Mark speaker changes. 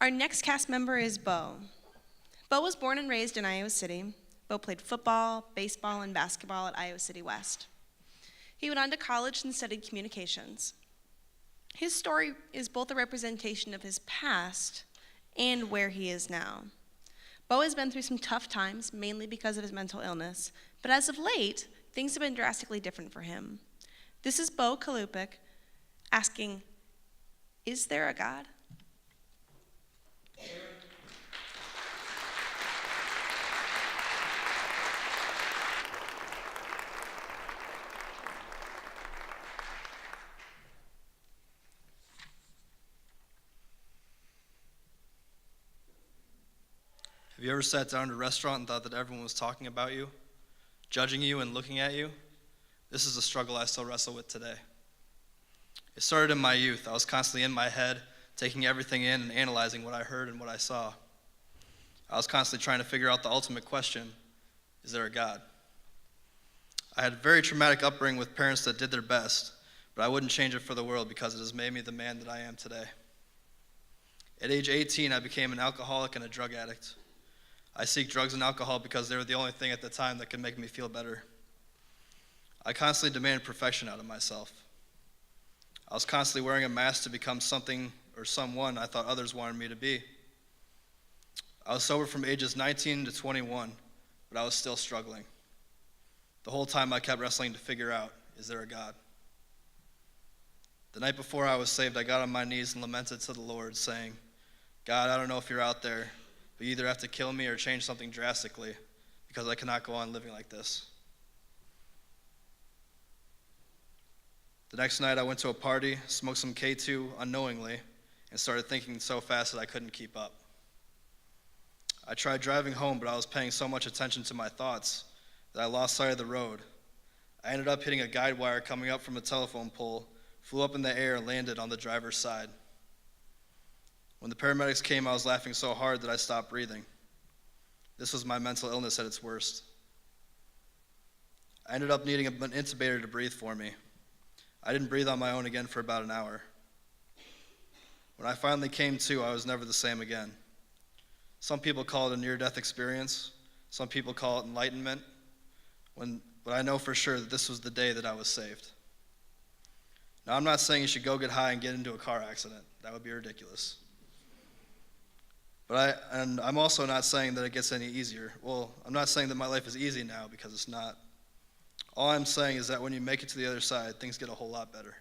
Speaker 1: Our next cast member is Bo. Bo was born and raised in Iowa City. Bo played football, baseball, and basketball at Iowa City West. He went on to college and studied communications. His story is both a representation of his past and where he is now. Bo has been through some tough times, mainly because of his mental illness, but as of late, things have been drastically different for him. This is Bo Kaloupek asking, is there a God?
Speaker 2: Have you ever sat down at a restaurant and thought that everyone was talking about you, judging you and looking at you? This is a struggle I still wrestle with today. It started in my youth. I was constantly in my head, taking everything in and analyzing what I heard and what I saw. I was constantly trying to figure out the ultimate question, is there a God? I had a very traumatic upbringing with parents that did their best, but I wouldn't change it for the world because it has made me the man that I am today. At age 18, I became an alcoholic and a drug addict. I seek drugs and alcohol because they were the only thing at the time that could make me feel better. I constantly demanded perfection out of myself. I was constantly wearing a mask to become something or someone I thought others wanted me to be. I was sober from ages 19 to 21, but I was still struggling. The whole time I kept wrestling to figure out, is there a God? The night before I was saved, I got on my knees and lamented to the Lord, saying, God, I don't know if you're out there, but you either have to kill me or change something drastically, because I cannot go on living like this. The next night I went to a party, smoked some K2 unknowingly, and started thinking so fast that I couldn't keep up. I tried driving home, but I was paying so much attention to my thoughts that I lost sight of the road. I ended up hitting a guide wire coming up from a telephone pole, flew up in the air, and landed on the driver's side. When the paramedics came, I was laughing so hard that I stopped breathing. This was my mental illness at its worst. I ended up needing an intubator to breathe for me. I didn't breathe on my own again for about an hour. When I finally came to, I was never the same again. Some people call it a near-death experience. Some people call it enlightenment. But I know for sure that this was the day that I was saved. Now, I'm not saying you should go get high and get into a car accident. That would be ridiculous. And I'm also not saying that it gets any easier. Well, I'm not saying that my life is easy now, because it's not. All I'm saying is that when you make it to the other side, things get a whole lot better.